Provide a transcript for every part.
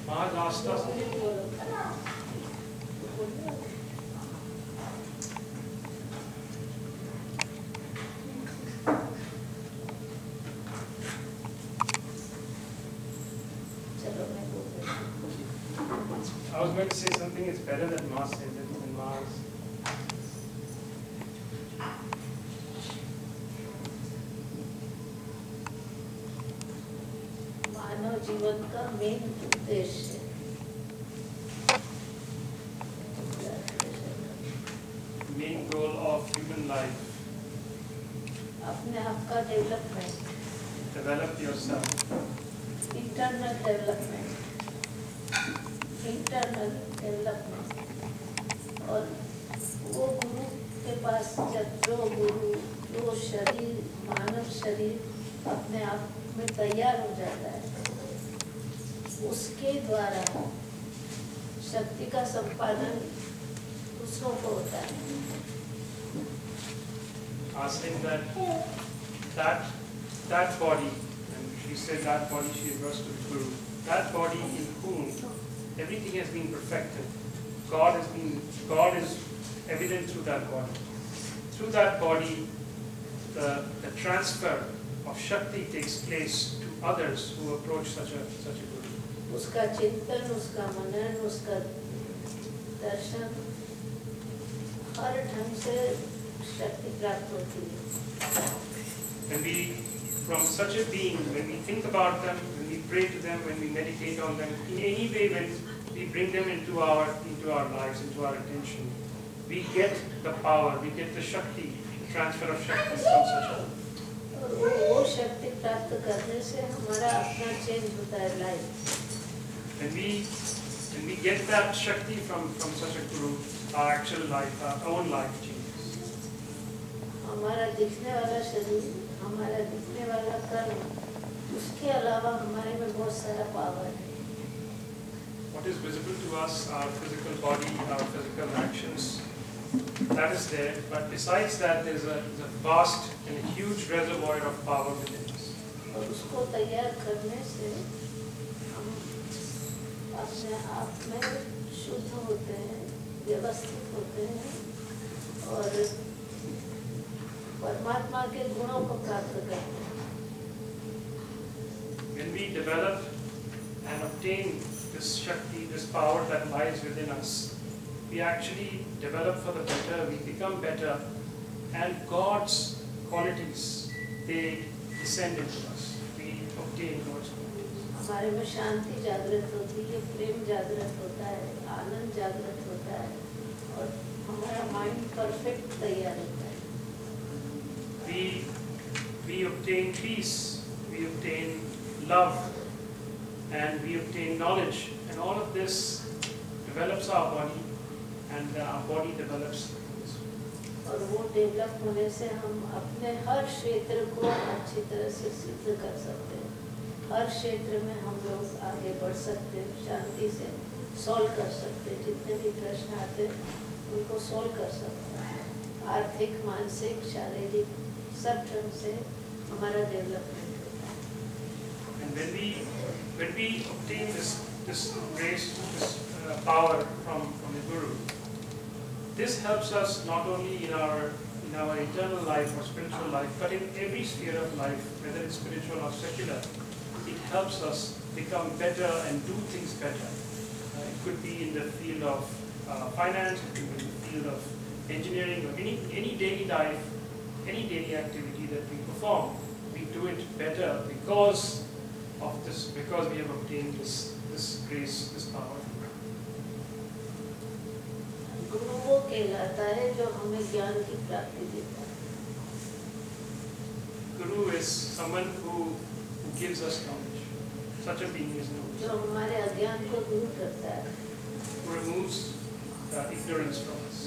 Maharaj asked us. I was going to say something. It's better that Mars said it than Mars. मानव जीवन का main उद्देश्य Main goal of human life. अपने आप का development, Develop yourself. Internal development, और वो गुरु के पास जब जो शरीर, मानव शरीर अपने आप में तैयार हो जाता है, उसके द्वारा शक्ति का संपादन दूसरों को होता है। Asking that body, and she said that body she refers to the Guru, that body in whom everything has been perfected. God is evident through that body. Through that body, the transfer of Shakti takes place to others who approach such a Guru. उसका चिंतन, उसका मनन, उसका दर्शन, हर ढंग से शक्ति प्राप्त होती है। When we, from such a being, when we think about them, when we pray to them, when we meditate on them, in any way when we bring them into our lives, into our attention, we get the power, we get the Shakti, transfer of Shakti from such a. और वो शक्ति प्राप्त करने से हमारा अपना change होता है life. When we get that Shakti from such a Guru, our actual life, our own life changes. हमारा दिखने वाला शरीर, हमारा दिखने वाला कर्म, उसके अलावा हमारे में बहुत सारा पावर है। What is visible to us, our physical body, our physical actions, that is there. But besides that, there is a vast and a huge reservoir of power within us. और उसको तैयार करने से हम अपने आप में शुद्ध होते हैं, व्यवस्थित होते हैं और परमात्मा के गुणों को प्राप्त करते हैं। When we develop and obtain this Shakti, this power that lies within us, we actually develop for the better, we become better, and God's qualities, they descend into us. We obtain God's qualities. हमारे में शांति जागृत होती है, प्रेम जागृत होता है, आनंद जागृत होता है और हमारा माइंड परफेक्ट तैयार होता है। We obtain peace, we obtain love, and we obtain knowledge, and all of this develops our body, and our body develops. और वो डेवलप होने से हम अपने हर क्षेत्र को अच्छी तरह से सिद्ध कर सकते हैं। हर क्षेत्र में हम लोग आगे बढ़ सकते हैं, शांति से सॉल्व कर सकते हैं, जितने भी प्रश्न आते हैं उनको सॉल्व कर सकते हैं। आर्थिक, मानसिक, शारीरिक सब ढंग से हमारा डेवलपमेंट होता है। And when we obtain this grace, this power from the Guru, this helps us not only in our internal life or spiritual life, but in every sphere of life, whether it's spiritual or secular. It helps us become better and do things better. It could be in the field of finance, it could be in the field of engineering, or any daily life, any daily activity that we perform. We do it better because of this, because we have obtained this grace, this power. गुरु वो कहलाता है जो हमें ज्ञान की प्राप्ति देता है। Guru is someone who gives us knowledge. Such a being is known. जो हमारे अज्ञान को दूर करता है। Who removes ignorance from us.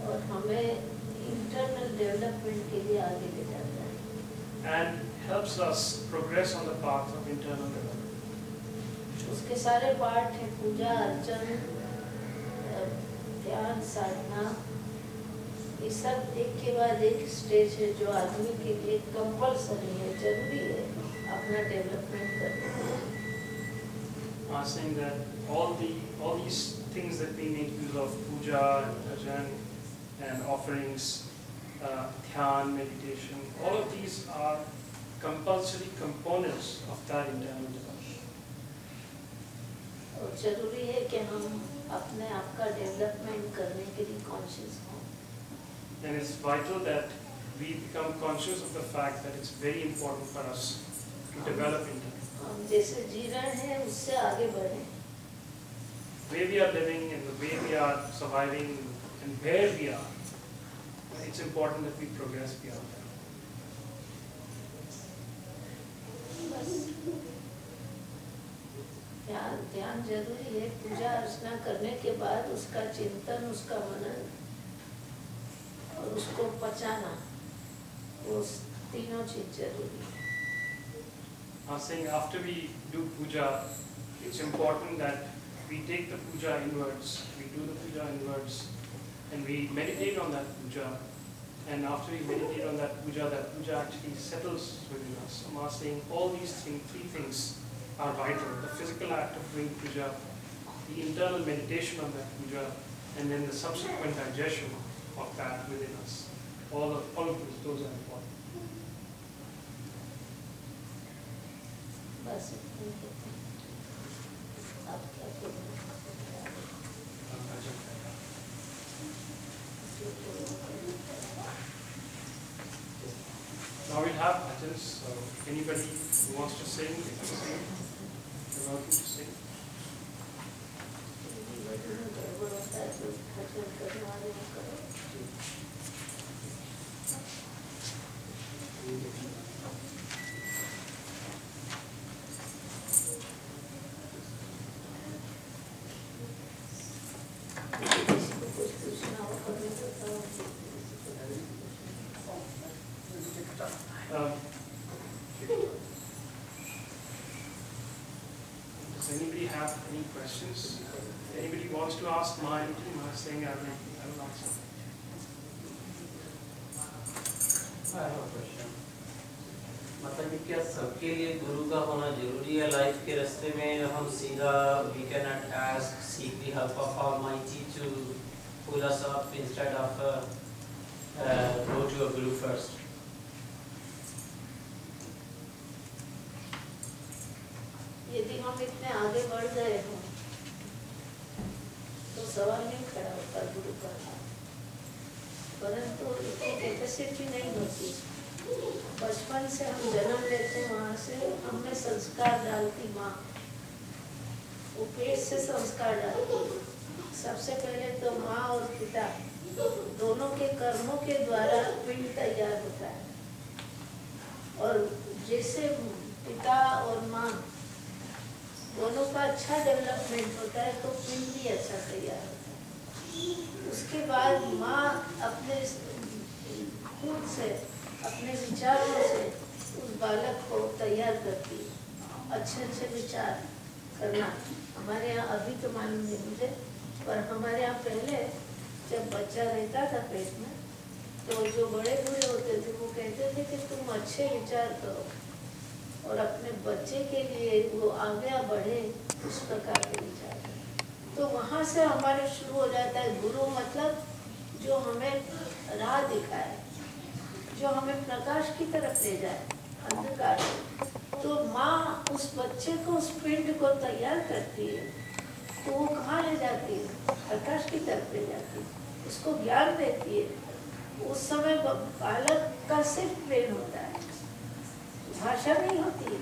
और हमें इंटरनल डेवलपमेंट के लिए आगे ले जाता है। And helps us progress on the path of internal development. उसके सारे पार्ट हैं, पूजा अर्चन, ध्यान, साधना, ये सब एक के बाद एक स्टेज है जो आदमी के लिए कंपल्सरी है, जरूरी है अपना डेवलपमेंट करने के लिए। Saying that all these things that we make use of, puja and bhajan and offerings, dhyan, meditation, all of these are compulsory components of that internal development. और जरूरी है कि हम अपने आप का डेवलपमेंट करने के लिए कॉन्शियस हों। And it's vital that we become conscious of the fact that it's very important for us to develop internally. हम जैसे जी रहे हैं उससे आगे बढ़ें। The way we are living and the way we are surviving and where we are, it's important that we progress beyond that. ध्यान जरूरी है। पूजा अर्चना करने के बाद उसका चिंतन, उसका मनन और उसको पचाना, वो तीनों चीज जरूरी है। I'm saying after we do puja, it's important that we take the puja inwards, we do the puja inwards, and we meditate on that puja. And after we meditate on that puja actually settles within us. I'm saying all these three things are vital: the physical act of doing puja, the internal meditation on that puja, and then the subsequent digestion of that within us. All of those are important. बस इतना ही है। अब क्या करें? Now we'll have bhajans, so anybody who wants to sing, you can sing. You're welcome to sing. गड़बड़ होता है तो भजन करने वाले को करो। Does anybody have any questions? Anybody wants to ask my team? I was saying I will answer. I have a question. मतलब कि क्या सबके लिए गुरु का होना जरूरी है लाइफ के रास्ते में? हम सीधा we cannot ask, seek the help of Almighty to pull us up instead of go to a guru first. यदि हम इतने आगे बढ़ गए हों तो सवाल नहीं खड़ा होता गुरु का, परंतु इतनी कैपेसिटी नहीं होती। बचपन से हम जन्म लेते, वहाँ से हमने संस्कार डालती माँ, वो पेट से संस्कार डालती। सबसे पहले तो माँ और पिता दोनों के कर्मों के द्वारा पिंड तैयार होता है, और जैसे पिता और माँ दोनों का अच्छा डेवलपमेंट होता है तो पिंड भी अच्छा तैयार होता है। उसके बाद माँ अपने खुद से, अपने विचारों से उस बालक को तैयार करती है। अच्छे अच्छे विचार करना, हमारे यहाँ अभी तो मालूम नहीं मुझे, पर हमारे यहाँ पहले जब बच्चा रहता था पेट में तो जो बड़े बूढ़े होते थे वो कहते थे कि तुम अच्छे विचार करो और अपने बच्चे के लिए वो आगे बढ़े, उस प्रकार के विचार करें। तो वहाँ से हमारे शुरू हो जाता है गुरु, मतलब जो हमें राह दिखाए, जो हमें प्रकाश की तरफ ले जाए अंधकार। तो माँ उस बच्चे को, उस पिंड को तैयार करती है, तो वो कहाँ ले जाती है? प्रकाश की तरफ ले जाती है, उसको ज्ञान देती है। उस समय बालक का सिर्फ प्रेम होता है, भाषा नहीं होती,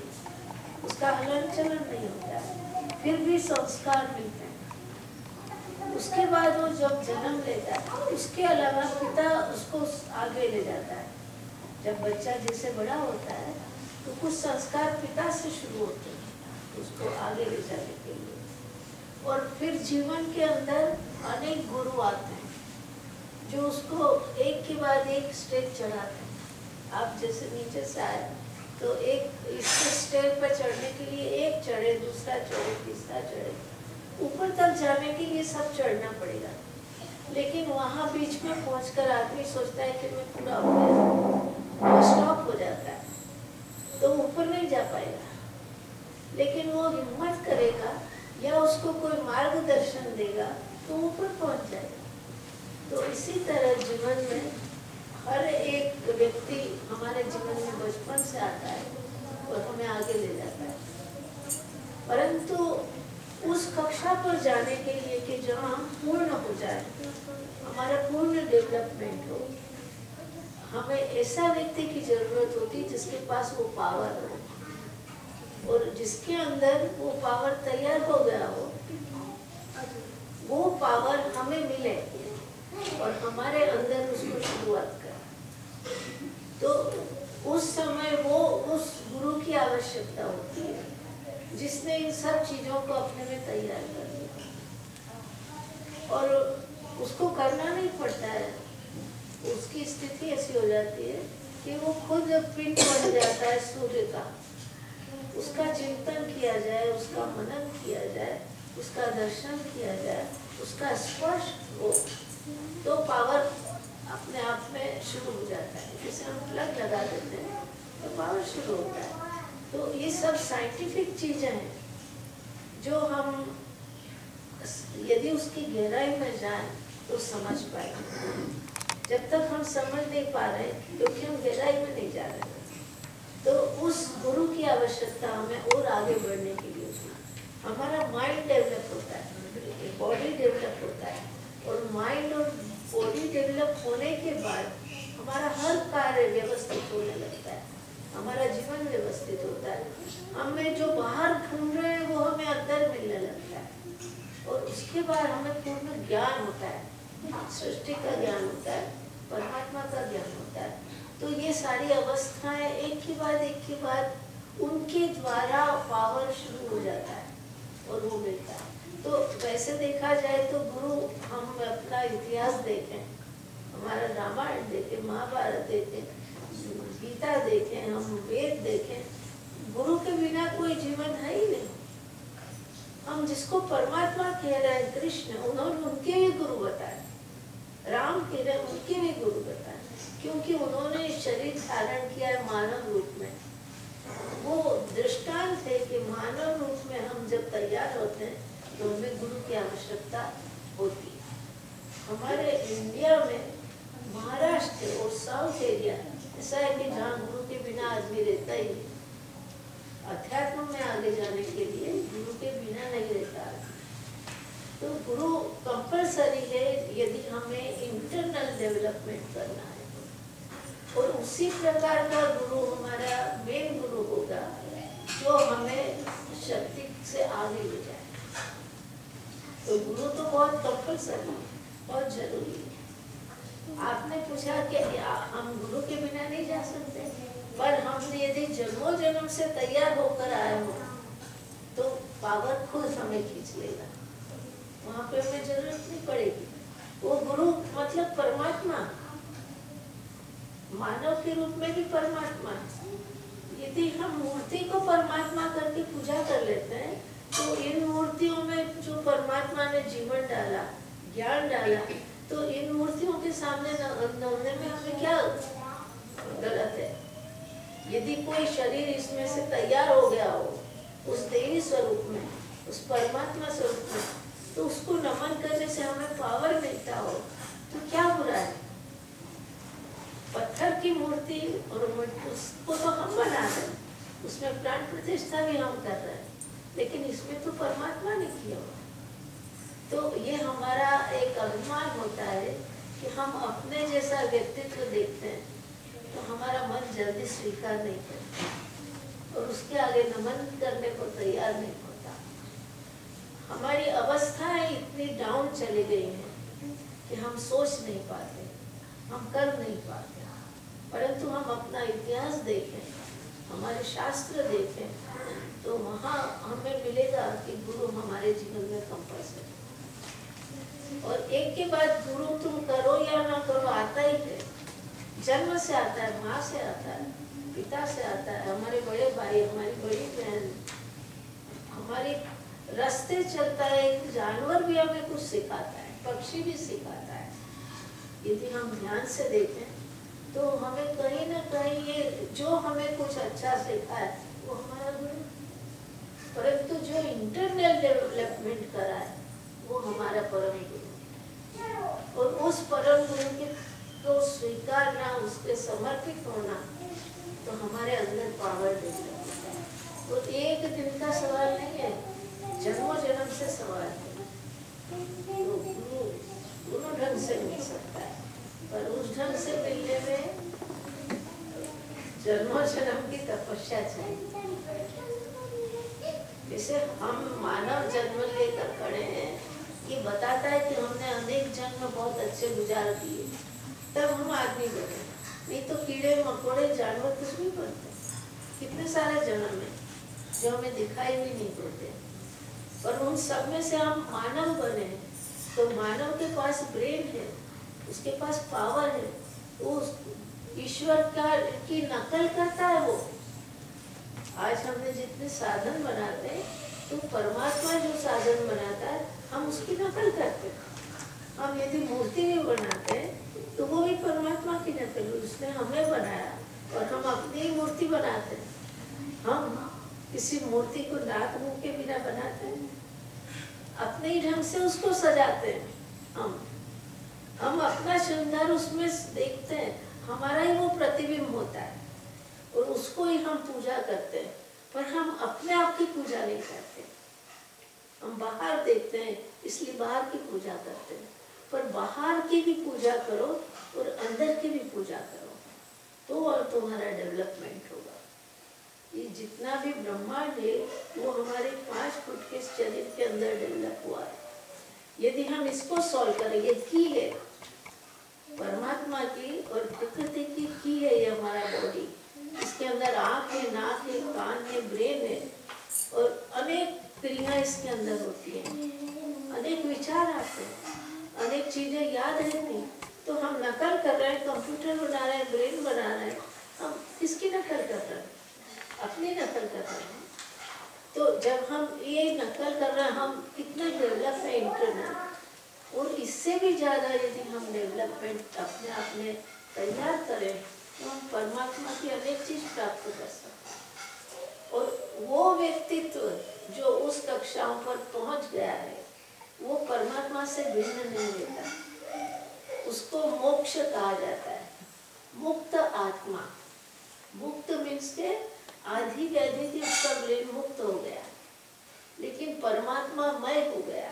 उसका हलन चलन नहीं होता है, फिर भी संस्कार मिलते हैं। उसके बाद वो जब जन्म लेता है, उसके अलावा पिता उसको आगे ले जाता है। जब बच्चा जैसे बड़ा होता है तो कुछ संस्कार पिता से शुरू होते हैं उसको आगे ले जाने के लिए, और फिर जीवन के अंदर अनेक गुरु आते हैं जो उसको एक के बाद एक स्टेज चढ़ाते हैं। आप जैसे नीचे से आए तो एक इस स्टेज पर चढ़ने के लिए एक चढ़े, दूसरा चढ़े, तीसरा चढ़े, ऊपर तक जाने के लिए सब चढ़ना पड़ेगा। लेकिन वहाँ बीच में पहुंचकर आदमी सोचता है कि मैं पूरा हो गया, वो स्टॉप हो जाता है, तो ऊपर नहीं जा पाएगा। लेकिन वो हिम्मत करेगा या उसको कोई मार्गदर्शन देगा तो ऊपर पहुंच जाएगा। तो इसी तरह जीवन में हर एक व्यक्ति हमारे जीवन में बचपन से आता है और हमें आगे ले जाता है, परंतु उस कक्षा पर जाने के लिए कि जहाँ हम पूर्ण हो जाए, हमारा पूर्ण डेवलपमेंट हो, हमें ऐसा व्यक्ति की जरूरत होती जिसके पास वो पावर हो और जिसके अंदर वो पावर तैयार हो गया हो, वो पावर हमें मिले और हमारे अंदर उसको शुरुआत करें। तो उस समय वो उस गुरु की आवश्यकता होती है जिसने इन सब चीजों को अपने में तैयार कर दिया, और उसको करना नहीं पड़ता है। उसकी स्थिति ऐसी हो जाती है कि वो खुद पिंड बन जाता है सूर्य का, उसका चिंतन किया जाए, उसका मनन किया जाए, उसका दर्शन किया जाए, उसका स्पर्श हो, तो पावर अपने आप में शुरू हो जाता है। जैसे हम प्लग लगा देते हैं तो पावर शुरू होता है। तो ये सब साइंटिफिक चीजें हैं जो हम यदि उसकी गहराई में जाएं तो समझ पाएंगे। जब तक हम समझ नहीं पा रहे क्योंकि हम गहराई में नहीं जा रहे, तो उस गुरु की आवश्यकता हमें और आगे बढ़ने के लिए होती है। हमारा माइंड डेवलप होता है, बॉडी डेवलप होता है, और माइंड और बॉडी डेवलप होने के बाद हमारा हर कार्य व्यवस्थित होने लगता है, हमारा जीवन व्यवस्थित होता है। हमें जो बाहर ढूंढ रहे हैं वो हमें अंदर मिलने लगता है, और उसके बाद हमें पूर्ण ज्ञान होता है, सृष्टि का ज्ञान होता है, परमात्मा का ज्ञान होता है। तो ये सारी अवस्थाएं एक के बाद उनके द्वारा पावर शुरू हो जाता है और वो मिलता है। तो वैसे देखा जाए तो गुरु, हम अपना इतिहास देखें, हमारा रामायण देखें, महाभारत देखें, गीता देखें, हम वेद देखें, गुरु के बिना कोई जीवन है ही नहीं। हम जिसको परमात्मा कह रहे हैं कृष्ण, उन्होंने उनके भी गुरु बताए, राम कह रहे उनके भी गुरु बताए, क्योंकि उन्होंने शरीर धारण किया है मानव रूप में। वो दृष्टांत है कि मानव रूप में हम जब तैयार होते हैं तो हमें गुरु की आवश्यकता होती है। हमारे इंडिया में महाराष्ट्र और साउथ एरिया ऐसा है कि जहाँ गुरु के बिना आदमी रहता ही नहीं। अध्यात्म में आगे जाने के लिए गुरु के बिना नहीं रहता आदमी। तो गुरु कंपलसरी है यदि हमें इंटरनल डेवलपमेंट करना है, और उसी प्रकार का गुरु हमारा मेन गुरु होगा जो हमें शक्ति से आगे ले जाए। तो गुरु तो बहुत कंपलसरी है, बहुत जरूरी है। आपने पूछा कि हम गुरु के बिना नहीं जा सकते, पर हम यदि जन्मों जन्म से तैयार होकर आए हो तो पावर खुद हमें खींच लेगा, वहां पे हमें जरूरत नहीं पड़ेगी। वो गुरु मतलब परमात्मा, मानव के रूप में भी परमात्मा है। यदि हम मूर्ति को परमात्मा करके पूजा कर लेते हैं तो इन मूर्तियों में जो परमात्मा ने जीवन डाला, ज्ञान डाला, तो इन मूर्तियों के सामने नमने में हमें क्या गलत है? यदि कोई शरीर इसमें से तैयार हो गया हो उस देवी स्वरूप में, उस परमात्मा स्वरूप में, तो उसको नमन करने से हमें पावर मिलता हो तो क्या बुरा है? पत्थर की मूर्ति और उसको तो हम बना रहे हैं, उसमें प्राण प्रतिष्ठा भी हम कर रहे हैं, लेकिन इसमें तो परमात्मा ने किया हुआ। तो ये हमारा एक अभिमान होता है कि हम अपने जैसा व्यक्तित्व देखते हैं तो हमारा मन जल्दी स्वीकार नहीं करता और उसके आगे नमन करने को तैयार नहीं होता। हमारी अवस्थाएं इतनी डाउन चली गई हैं कि हम सोच नहीं पाते, हम कर नहीं पाते। परंतु हम अपना इतिहास देखें, हमारे शास्त्र देखें, तो वहाँ हमें मिलेगा कि गुरु हमारे जीवन में कंपल्सरी। और एक के बाद गुरु तुम करो या ना करो आता ही है, जन्म से आता है, माँ से आता है, पिता से आता है, हमारे बड़े भाई, हमारी बड़ी बहन, हमारे रास्ते चलता है। एक जानवर भी हमें कुछ सिखाता है, पक्षी भी सिखाता है। यदि हम ध्यान से देखें तो हमें कहीं ना कहीं ये जो हमें कुछ अच्छा सिखा है वो हमारा गुरु, परंतु जो इंटरनल डेवलपमेंट करा है वो हमारा परम गुरु। और उस परम गुरु के को स्वीकारना, उसके समर्पित होना, तो हमारे अंदर पावर डेवलप होता है। और एक दिन का सवाल नहीं है, जन्मों जन्म से सवाल है। तो गुरु दोनों ढंग से मिल सकता है, पर उस ढंग से मिलने में जन्मों जन्म की तपस्या चाहिए। जैसे हम मानव जन्म लेकर खड़े हैं, ये बताता है कि हमने अनेक जन्म बहुत अच्छे गुजार दिए, तब हम आदमी बने। नहीं तो कीड़े मकोड़े जानवर कुछ नहीं बनते। कितने सारे जन्म है जो हमें दिखाई भी नहीं देते, पर उन सब में से हम मानव बने। तो मानव के पास ब्रेन है, उसके पास पावर है, वो ईश्वर का की नकल करता है। वो आज हमने जितने साधन बनाते हैं, तो परमात्मा जो साधन बनाता है हम उसकी नकल करते हैं। हम यदि मूर्ति भी बनाते हैं तो वो भी परमात्मा की नकल, उसने हमें बनाया और हम अपनी ही मूर्ति बनाते हैं। हम किसी मूर्ति को नाक मुंह के बिना बनाते हैं, अपने ही ढंग से उसको सजाते हैं। हम अपना श्रृंगार उसमें देखते हैं, हमारा ही वो प्रतिबिंब होता है और उसको ही हम पूजा करते हैं। पर हम अपने आप की पूजा नहीं करते। हम बाहर देखते हैं इसलिए बाहर की पूजा करते हैं, पर बाहर की भी पूजा करो और अंदर की भी पूजा करो, तो और तुम्हारा डेवलपमेंट होगा। ये जितना भी ब्रह्मांड है वो हमारे 5 फुट के शरीर के अंदर डेवलप हुआ है। यदि हम इसको सॉल्व करें, ये की है परमात्मा की और प्रकृति की है ये हमारा बॉडी। इसके अंदर आँख है, नाक है, कान है, ब्रेन है और अनेक क्रिया इसके अंदर होती है, अनेक विचार आते हैं, अनेक चीजें याद रहती। तो हम नकल कर रहे हैं, कंप्यूटर बना रहे हैं, ब्रेन बना रहे हैं, हम किसकी नकल कर रहे हैं? अपनी नकल कर रहे हैं। तो जब हम ये नकल कर रहे हैं, हम कितना डेवलप है इंटरनल, और इससे भी ज़्यादा यदि हम डेवलपमेंट अपने आप में तैयार करें तो हम परमात्मा की अनेक चीज़ प्राप्त कर सकते हैं। और वो व्यक्तित्व जो उस कक्षाओं पर पहुंच गया है वो परमात्मा से भिन्न नहीं रहता, उसको मोक्ष कहा जाता है, मुक्त आत्मा। मुक्त मीन्स के आधी व्याधि थी, उसका ब्रेन मुक्त हो गया, लेकिन परमात्मा मय हो गया,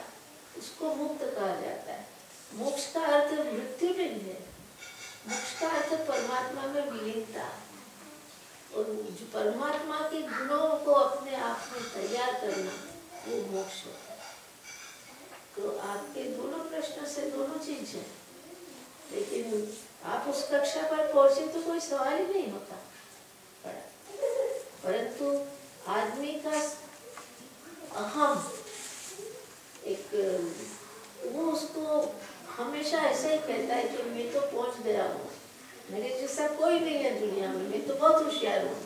उसको मुक्त कहा जाता है। मोक्ष का अर्थ मृत्यु नहीं है, मोक्ष का अर्थ परमात्मा में विलीनता, और जो परमात्मा के गुणों को अपने आप में तैयार करना वो मोक्ष होता है। तो आपके दोनों प्रश्न से दोनों चीज है, लेकिन आप उस कक्षा पर पहुंचे तो कोई सवाल ही नहीं होता, परंतु आदमी का अहम एक वो उसको हमेशा ऐसे ही कहता है कि मैं तो पहुंच गया हूँ, मेरे जैसा कोई नहीं है दुनिया में, मैं तो बहुत होशियार हूँ,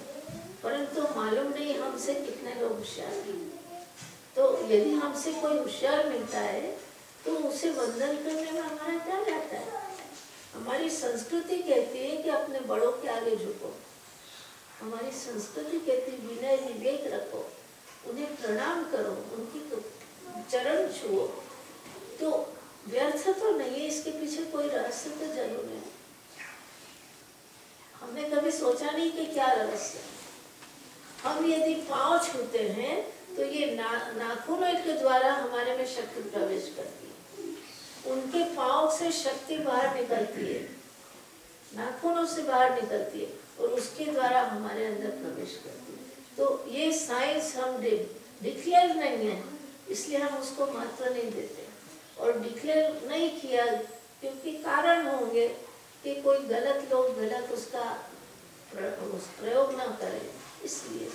परंतु मालूम नहीं हमसे कितने लोग होशियार हैं। तो यदि हमसे कोई होशियार मिलता है तो उसे वंदन करने में हमारा क्या जाता है? हमारी संस्कृति कहती है कि अपने बड़ों के आगे झुको, हमारी संस्कृति कहती है विनय विवेक रखो, उन्हें प्रणाम करो, उनकी चरण छुओ। तो व्यर्थ तो नहीं है, इसके पीछे कोई रहस्य तो जरूर है। हमने कभी सोचा नहीं कि क्या रहस्य। हम यदि पांव छूते हैं तो ये नाखूनों के द्वारा हमारे में शक्ति प्रवेश करती है, उनके पांव से शक्ति बाहर निकलती है, नाखूनों से बाहर निकलती है और उसके द्वारा हमारे अंदर प्रवेश करती है। तो ये साइंस हम डिक्लेयर नहीं है, इसलिए हम उसको महत्व नहीं देते, और डिक्लेयर नहीं किया क्योंकि कारण होंगे कि कोई गलत लोग गलत उसका प्रयोग ना करें, इसलिए।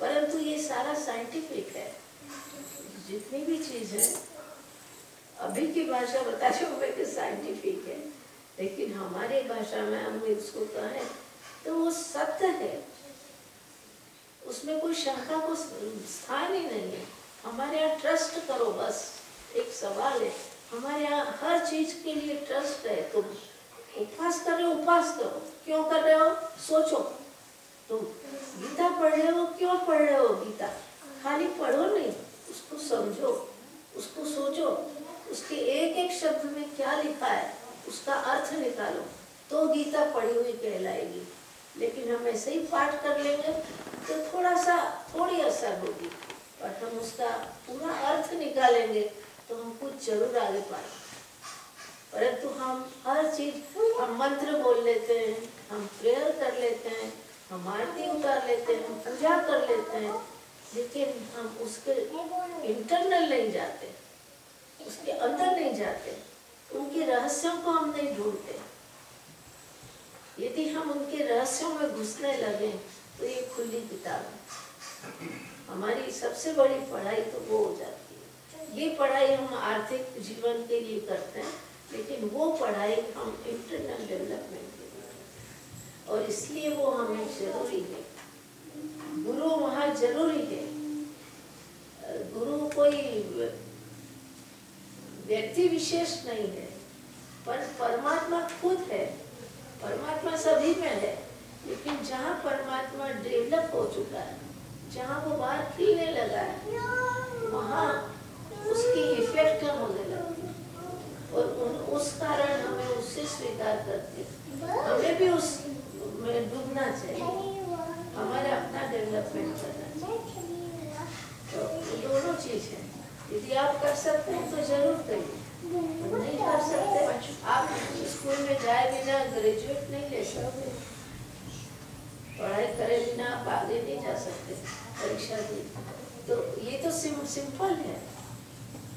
परंतु ये सारा साइंटिफिक है, जितनी भी चीज है अभी की भाषा बताते हुए कि साइंटिफिक है, लेकिन हमारी भाषा में हम इसको कहें तो वो सत्य है, उसमें कोई शंका को स्थान ही नहीं है। हमारे यहाँ ट्रस्ट करो, बस एक सवाल है, हमारे यहाँ हर चीज के लिए ट्रस्ट है। तुम उपवास कर रहे हो, उपवास करो, क्यों कर रहे हो सोचो। तुम गीता पढ़ रहे हो, क्यों पढ़ रहे हो गीता, खाली पढ़ो नहीं, उसको समझो, उसको सोचो, उसके एक एक शब्द में क्या लिखा है उसका अर्थ निकालो, तो गीता पढ़ी हुई कहलाएगी। लेकिन हम ऐसे ही पाठ कर लेंगे तो थोड़ी असर होगी, और हम उसका पूरा अर्थ निकालेंगे तो हम कुछ जरूर आगे पाएंगे। परंतु हम हर चीज, हम मंत्र बोल लेते हैं, हम प्रेयर कर लेते हैं, हम आरती उतार लेते हैं, हम पूजा कर लेते हैं, लेकिन हम उसके इंटरनल नहीं जाते, उसके अंदर नहीं जाते, उनके रहस्यों को हम नहीं ढूंढते। यदि हम उनके रहस्यों में घुसने लगे तो ये खुली किताब है। हमारी सबसे बड़ी पढ़ाई तो वो हो जाती है। ये पढ़ाई हम आर्थिक जीवन के लिए करते हैं, लेकिन वो पढ़ाई हम इंटरनल डेवलपमेंट के लिए, और इसलिए वो हमें जरूरी है। गुरु वहाँ जरूरी है। गुरु कोई व्यक्ति विशेष नहीं है, पर परमात्मा खुद है। परमात्मा सभी में है, लेकिन जहाँ परमात्मा डेवलप हो चुका है, जहाँ वो बाहर खिलने लगा है, वहाँ उसकी इफेक्ट कम होने लगती है, और उस कारण हमें उससे स्वीकार करते हैं। हमें भी उस में डूबना चाहिए, हमारे अपना डेवलपमेंट करना चाहिए। तो दोनों चीज है। यदि आप कर सकते हैं तो जरूर करिए, नहीं कर सकते, आप स्कूल में जाए बिना ग्रेजुएट नहीं ले सकते, पढ़ाई करे बिना आप आगे नहीं जा सकते, परीक्षा दी। तो ये तो सिंपल है।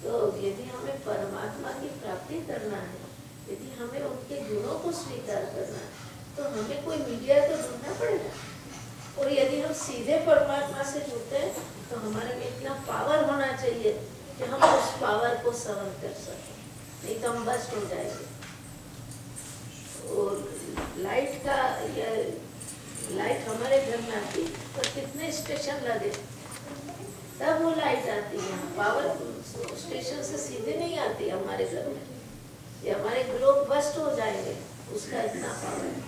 तो यदि हमें परमात्मा की प्राप्ति करना है, यदि हमें उनके गुणों को स्वीकार करना है, तो हमें कोई मीडिया तो ढूंढना पड़ेगा। और यदि हम सीधे परमात्मा से जुड़ते हैं तो हमारे में इतना पावर होना चाहिए कि हम उस पावर को सहन कर सकें, नहीं तो हम बस्ट हो जाएंगे। और लाइट हमारे घर में आती तो कितने स्टेशन लगे तब वो लाइट आती है। पावर स्टेशन से सीधे नहीं आती हमारे घर में, ये हमारे ग्लोब बस्ट हो जाएंगे, उसका इतना पावर है।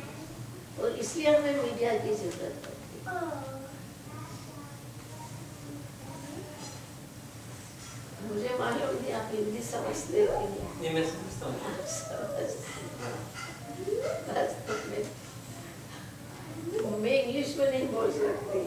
और इसलिए हमें मीडिया की जरूरत है। मुझे मालूम नहीं आप हिंदी समझते हो कि नहीं। मैं समझता हूँ। मैं इंग्लिश में नहीं बोल सकती।